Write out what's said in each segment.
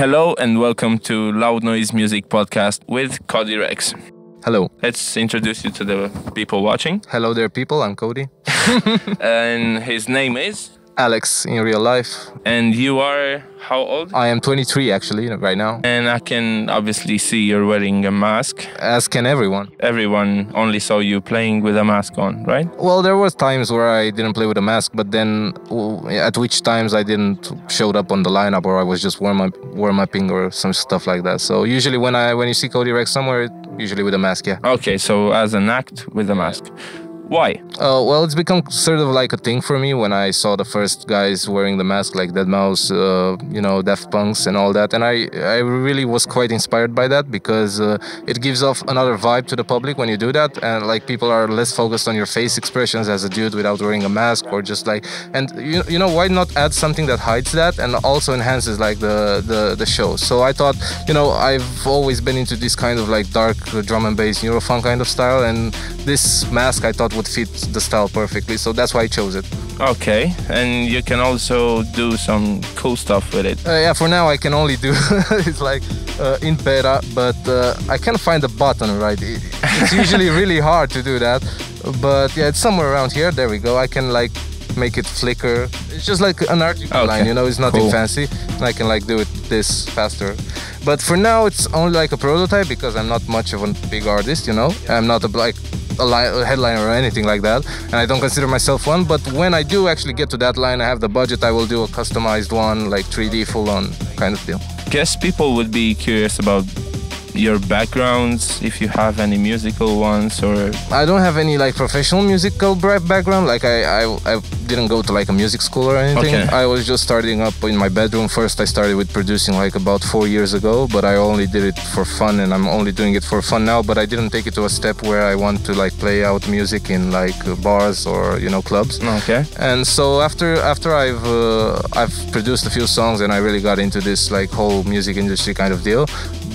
Hello and welcome to LoudNoiz Music Podcast with Cody Reks. Hello. Let's introduce you to the people watching. Hello there, people. I'm Cody. And his name is? Alex in real life. And you are how old? I am 23 actually right now. And I can obviously see you're wearing a mask. As can everyone. Everyone only saw you playing with a mask on, right? Well, there was times where I didn't play with a mask, but then at which times I didn't showed up on the lineup, or I was just warm-upping or some stuff like that. So usually when you see Cody Reks somewhere, usually with a mask, yeah. Okay, so as an act with a mask. Why? Well, it's become sort of like a thing for me when I saw the first guys wearing the mask, like deadmau5, Daft Punks and all that. And I really was quite inspired by that because it gives off another vibe to the public when you do that. And like people are less focused on your face expressions as a dude without wearing a mask, or just like, and why not add something that hides that and also enhances like the show. So I thought, I've always been into this kind of like dark drum and bass neurofunk kind of style, and this mask I thought would fit the style perfectly, so that's why I chose it. Okay, and you can also do some cool stuff with it. Yeah, for now I can only do it's like in beta, but I can't find the button, right? It's usually really hard to do that, but yeah, it's somewhere around here. There we go. I can like make it flicker. It's just like an article line, it's nothing fancy. I can like do it this faster. But for now it's only like a prototype because I'm not much of a big artist, I'm not a headliner or anything like that, and I don't consider myself one. But when I do actually get to that line, I have the budget, I will do a customized one, like 3D full-on kind of deal. Guess people would be curious about your backgrounds, if you have any musical ones, or... I don't have any like professional musical background, like I didn't go to like a music school or anything. Okay. I was just starting up in my bedroom. First I started with producing like about 4 years ago, but I only did it for fun, and I'm only doing it for fun now, but I didn't take it to a step where I want to like play out music in like bars or clubs. Okay. And so after I've produced a few songs and I really got into this like whole music industry kind of deal,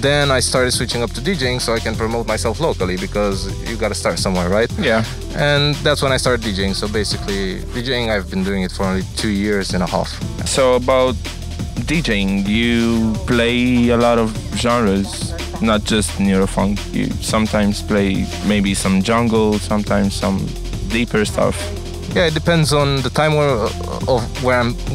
then I started switching up to DJing so I can promote myself locally, because you gotta start somewhere, right? Yeah. And that's when I started DJing. So basically, DJing, I've been doing it for only 2.5 years. So about DJing, you play a lot of genres, not just neurofunk. You sometimes play maybe some jungle, sometimes some deeper stuff. Yeah, it depends on the time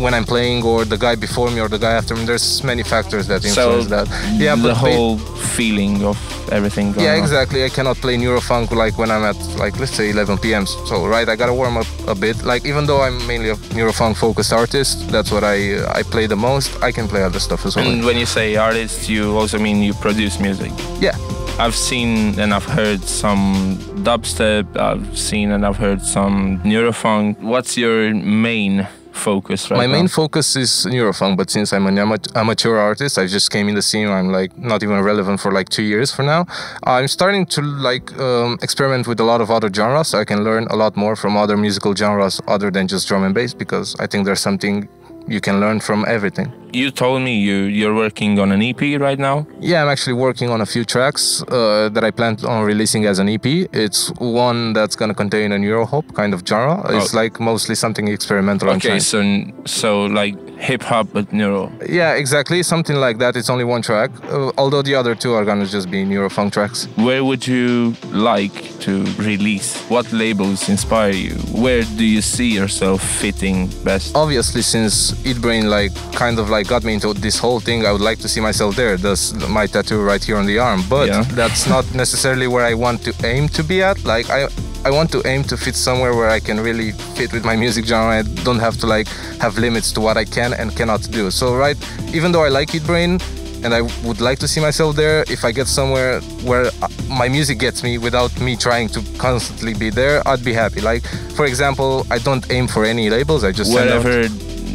when I'm playing, or the guy before me or the guy after me. There's many factors that influence that. Yeah, the whole feeling of everything going on. Exactly. I cannot play neurofunk like when I'm at like, let's say 11 p.m. So right, I gotta warm up a bit. Like, even though I'm mainly a neurofunk focused artist, that's what I play the most. I can play other stuff as well. And when you say artist, you also mean you produce music? Yeah. I've seen and I've heard some dubstep, I've seen and I've heard some neurofunk. What's your main focus right now? My main focus is neurofunk, but since I'm an amateur artist, I just came in the scene, I'm like not even relevant for like 2 years for now. I'm starting to like experiment with a lot of other genres, so I can learn a lot more from other musical genres other than just drum and bass, because I think there's something you can learn from everything. You told me you're working on an EP right now? Yeah, I'm actually working on a few tracks that I plan on releasing as an EP. It's one that's going to contain a Eurohop kind of genre. It's like mostly something experimental. Okay, so like hip-hop but neuro. Yeah, exactly, something like that. It's only one track, although the other two are going to just be neurofunk tracks. Where would you like to release? What labels inspire you? Where do you see yourself fitting best? Obviously, since Eatbrain kind of got me into this whole thing, I would like to see myself there. That's my tattoo right here on the arm, but that's not necessarily where I want to aim to be at. Like I want to aim to fit somewhere where I can really fit with my music genre. I don't have to have limits to what I can and cannot do. So right, even though I like Eatbrain and I would like to see myself there, if I get somewhere where my music gets me without me trying to constantly be there, I'd be happy. Like, for example, I don't aim for any labels, I just wherever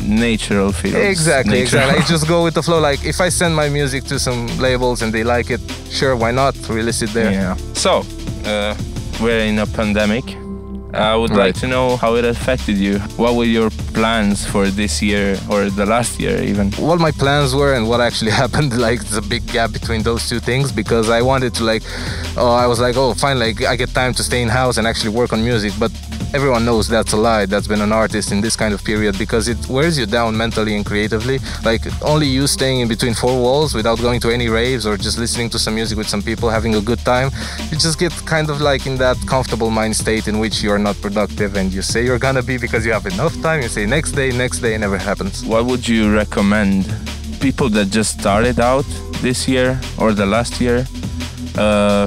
natural feels. Exactly. I just go with the flow. Like, if I send my music to some labels and they like it, sure, why not release it there? Yeah. So, we're in a pandemic. I would like to know how it affected you. What were your plans for this year or the last year even? What my plans were and what actually happened, like, there's a big gap between those two things, because I wanted to I was like, oh, fine, like, I get time to stay in house and actually work on music, but everyone knows that's a lie. That's been an artist in this kind of period, because it wears you down mentally and creatively. Like only you staying in between four walls without going to any raves or just listening to some music with some people, having a good time, you just get kind of like in that comfortable mind state in which you are not productive, and you say you're gonna be because you have enough time. You say next day, it never happens. What would you recommend people that just started out this year or the last year,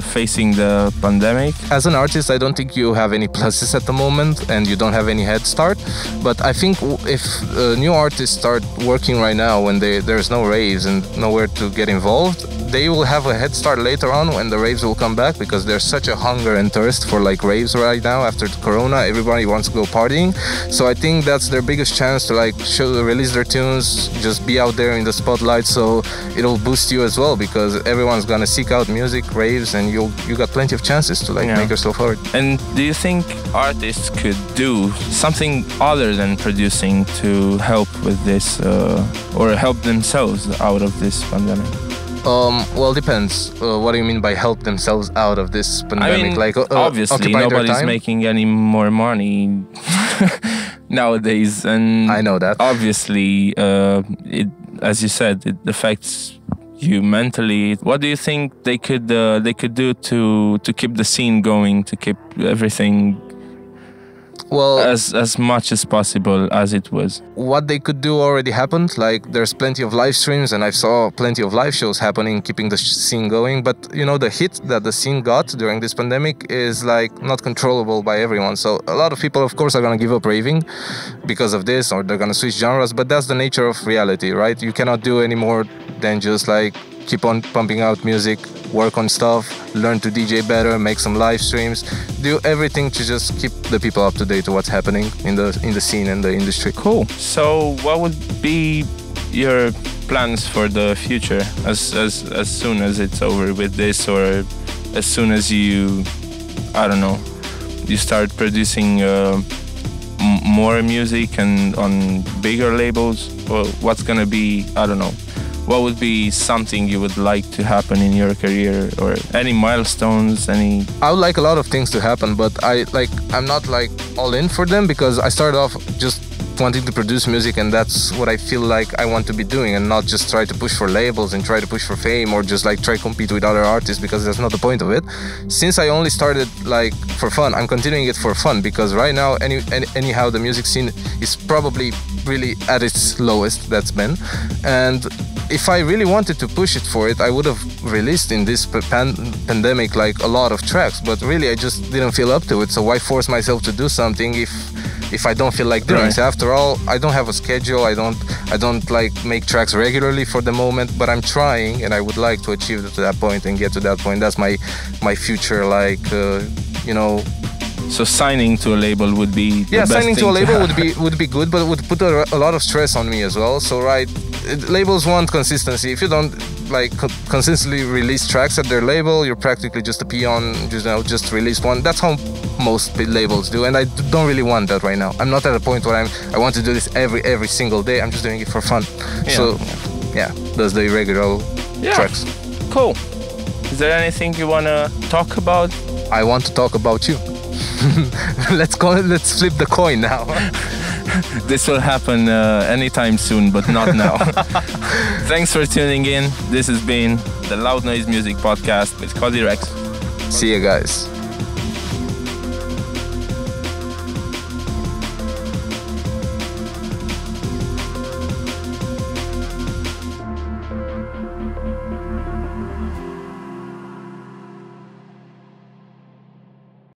facing the pandemic? As an artist, I don't think you have any pluses at the moment and you don't have any head start. But I think if new artists start working right now when there's no raves and nowhere to get involved, they will have a head start later on when the raves will come back, because there's such a hunger and thirst for like raves right now after Corona. Everybody wants to go partying. So I think that's their biggest chance to like release their tunes, just be out there in the spotlight. So it'll boost you as well, because everyone's gonna seek out music, raves, and you got plenty of chances to like make yourself heard. And do you think artists could do something other than producing to help with this, or help themselves out of this pandemic? Well, depends. What do you mean by help themselves out of this pandemic? I mean, like, obviously, nobody's making any more money nowadays, and I know that. Obviously, as you said, it affects you mentally. What do you think they could do to keep the scene going, to keep everything as much as possible as it was? What they could do already happened. Like there's plenty of live streams, and I saw plenty of live shows happening, keeping the scene going. But you know, the hit that the scene got during this pandemic is like not controllable by everyone. So a lot of people, of course, are gonna give up raving because of this, or they're gonna switch genres. But that's the nature of reality, right? You cannot do any more than just like keep on pumping out music, work on stuff, learn to DJ better, make some live streams, do everything to just keep the people up to date to what's happening in the scene and the industry. Cool. So what would be your plans for the future as soon as it's over with this, or as soon as you, I don't know, you start producing more music and on bigger labels? Or what's gonna be, I don't know, what would be something you would like to happen in your career, or any milestones, any? I would like a lot of things to happen, but I'm not like all in for them, because I started off just wanting to produce music, and that's what I feel like I want to be doing, and not just try to push for labels and try to push for fame, or just like try to compete with other artists, because that's not the point of it. Since I only started like for fun, I'm continuing it for fun, because right now anyhow the music scene is probably really at its lowest that's been. And if I really wanted to push it for it, I would have released in this pandemic like a lot of tracks, but really I just didn't feel up to it. So why force myself to do something if I don't feel like doing it? So after all, I don't have a schedule. I don't like make tracks regularly for the moment, but I'm trying, and I would like to achieve to that point and get to that point. That's my future, like you know. So signing to a label would be the best signing thing to a label have. would be good, but would put a lot of stress on me as well. So labels want consistency. If you don't like consistently release tracks at their label, you're practically just a peon. Just release one. That's how most labels do, and I don't really want that right now. I'm not at a point where I want to do this every single day. I'm just doing it for fun. Yeah. So that's the irregular tracks. Cool. Is there anything you wanna talk about? I want to talk about you. Let's flip the coin now. This will happen anytime soon, but not now. Thanks for tuning in. This has been the LoudNoiz Music Podcast with Cody Reks. See you guys.